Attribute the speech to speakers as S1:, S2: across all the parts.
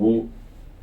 S1: 2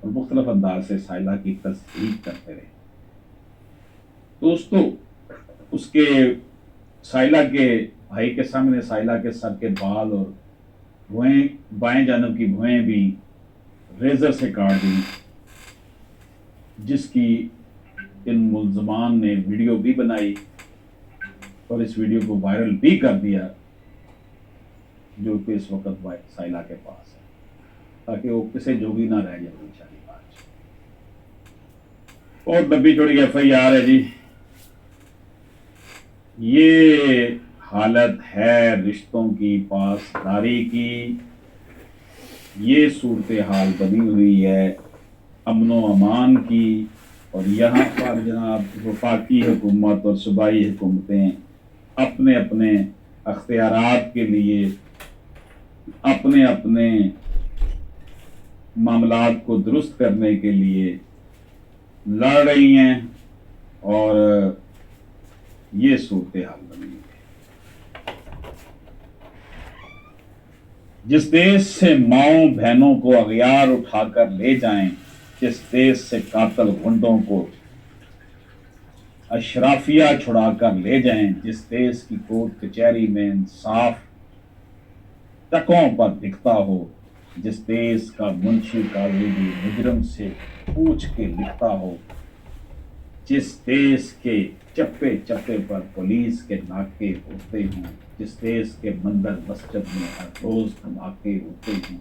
S1: اور مختلف انداز سے سائلہ کی تصدیق کرتے رہے۔ دوستو اس کے سائلہ کے بھائی کے سامنے سائلہ کے سر کے بال اور بھوئیں، بائیں جانب کی بھوئیں بھی ریزر سے کاٹ دی، جس کی ان ملزمان نے ویڈیو بھی بنائی اور اس ویڈیو کو وائرل بھی کر دیا، جو کہ اس وقت سائلہ کے پاس ہے، تاکہ وہ کسی جوگی نہ رہ جائے بیچاری آج۔ اور لمبی چوڑی ایف آئی آر ہے جی۔ یہ حالت ہے رشتوں کی پاسداری کی، یہ صورتحال بنی ہوئی ہے امن و امان کی، اور یہاں پر جناب وفاقی حکومت اور صوبائی حکومتیں اپنے اپنے اختیارات کے لیے اپنے اپنے معاملات کو درست کرنے کے لیے لڑ رہی ہیں، اور یہ صورتحال بنی ہے۔ جس دیش سے ماؤں بہنوں کو اغیار اٹھا کر لے جائیں، جس دیش سے قاتل غنڈوں کو اشرافیہ چھڑا کر لے جائیں، جس دیش کی کورٹ کچہری میں انصاف ٹکوں پر دکھتا ہو، جس دیش کا منشی قاضی بھی مجرم سے پوچھ کے لکھتا ہو، جس دیش کے چپے چپے پر پولیس کے ناکے ہوتے ہوں، جس دیش کے مندر مسجد میں ہر روز دھماکے ہوتے ہیں،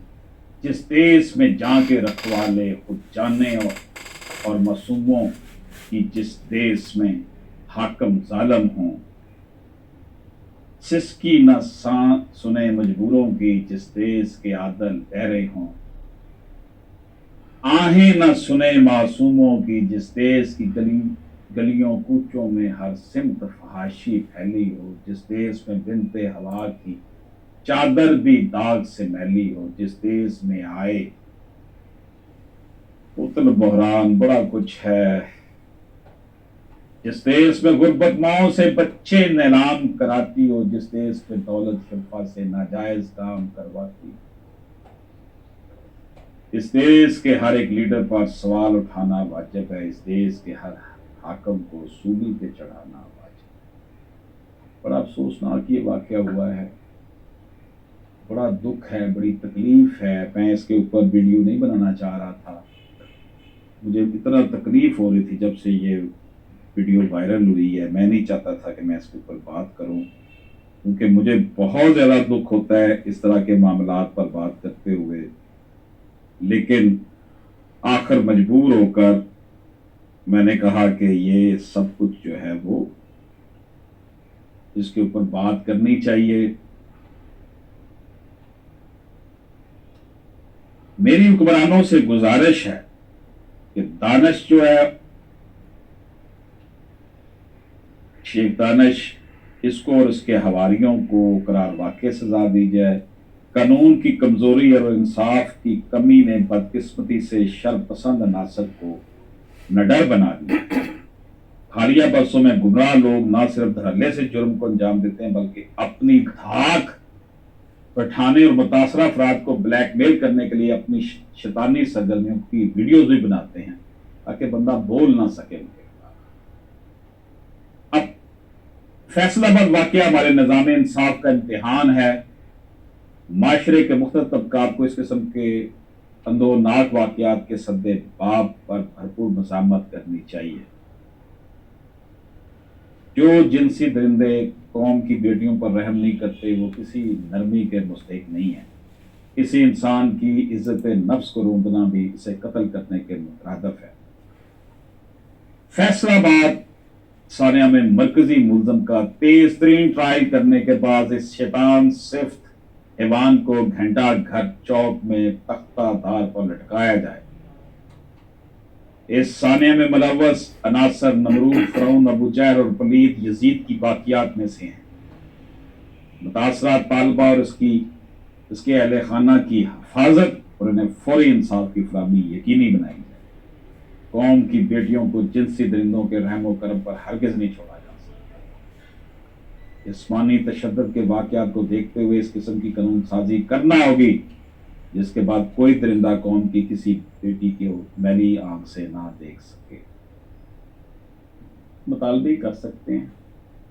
S1: جس دیش میں جاں کے رکھوالے خود جانے اور معصوموں کی، جس دیش میں حاکم ظالم ہوں، سسکی نہ سنے مجبوروں کی، جس دیش کے عادل بہرے ہوں، آہیں نہ سنے معصوموں کی، جس دیش کی گلیوں کوچوں میں ہر سمت فحاشی پھیلی ہو، جس دیش میں بنت ہوا کی چادر بھی داغ سے میلی ہو، جس دیش میں آئے قتل بحران بڑا کچھ ہے، جس دیش میں غربت ماؤں سے بچے نیلام کراتی ہو، جس دیش میں دولت شرفا سے ناجائز کام کرواتی ہو، اس دیش کے ہر ایک لیڈر پر سوال اٹھانا واجب ہے، اس دیش کے ہر حاکم کو سولی پہ چڑھانا واجب ہے۔ بڑا افسوسناک یہ واقعہ ہوا ہے، بڑا دکھ ہے، بڑی تکلیف ہے۔ میں اس کے اوپر ویڈیو نہیں بنانا چاہ رہا تھا، مجھے اتنا تکلیف ہو رہی تھی جب سے یہ ویڈیو وائرل ہوئی ہے، میں نہیں چاہتا تھا کہ میں اس کے اوپر بات کروں، کیونکہ مجھے بہت زیادہ دکھ ہوتا ہے اس طرح کے معاملات پر بات کرتے ہوئے، لیکن آخر مجبور ہو کر میں نے کہا کہ یہ سب کچھ جو ہے وہ اس کے اوپر بات کرنی چاہیے۔ میری حکمرانوں سے گزارش ہے کہ دانش جو ہے، شیخ دانش، اس کو اور اس کے حواریوں کو قرار واقع سزا دی جائے۔ قانون کی کمزوری اور انصاف کی کمی نے بدقسمتی سے شر پسند عناصر کو نڈر بنا دیا۔ حالیہ برسوں میں گمراہ لوگ نہ صرف دھڑلے سے جرم کو انجام دیتے ہیں، بلکہ اپنی دھاک بٹھانے اور متاثرہ افراد کو بلیک میل کرنے کے لیے اپنی شیطانی سرگرمیوں کی ویڈیوز بھی بناتے ہیں، تاکہ بندہ بول نہ سکے ان کے خلاف۔ اب فیصلہ آباد واقعہ ہمارے نظام انصاف کا امتحان ہے۔ معاشرے کے مختلف طبقات کو اس قسم کے اندوناک واقعات کے سد باب پر بھرپور مزاحمت کرنی چاہیے۔ جو جنسی درندے قوم کی بیٹیوں پر رحم نہیں کرتے، وہ کسی نرمی کے مستحق نہیں ہیں۔ کسی انسان کی عزت نفس کو روندنا بھی اسے قتل کرنے کے مترادف ہے۔ فیصلہ آباد ثانیہ میں مرکزی ملزم کا تیز ترین ٹرائل کرنے کے بعد اس شیطان صفت ایوان کو گھنٹہ گھر چوک میں تختہ دار پر لٹکایا جائے۔ اس ثانیہ میں ملوث عناصر نمرود، فرعون، ابو جہل اور پلید یزید کی باقیات میں سے ہیں۔ متاثرہ طالبہ اور اس کے اہل خانہ کی حفاظت اور انہیں فوری انصاف کی فراہمی یقینی بنائی جائے۔ قوم کی بیٹیوں کو جنسی درندوں کے رحم و کرم پر ہرگز نہیں چھوڑا جا سکتا۔ جسمانی تشدد کے واقعات کو دیکھتے ہوئے اس قسم کی قانون سازی کرنا ہوگی۔ جس کے بعد کوئی درندہ قوم کی کسی بیٹی کے میلی آنکھ سے نہ دیکھ سکے. مطالبے کر سکتے ہیں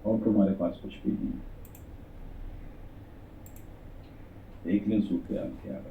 S1: اور تمہارے پاس کچھ بھی نہیں. دیکھ لیں صورتحال کیا ہے.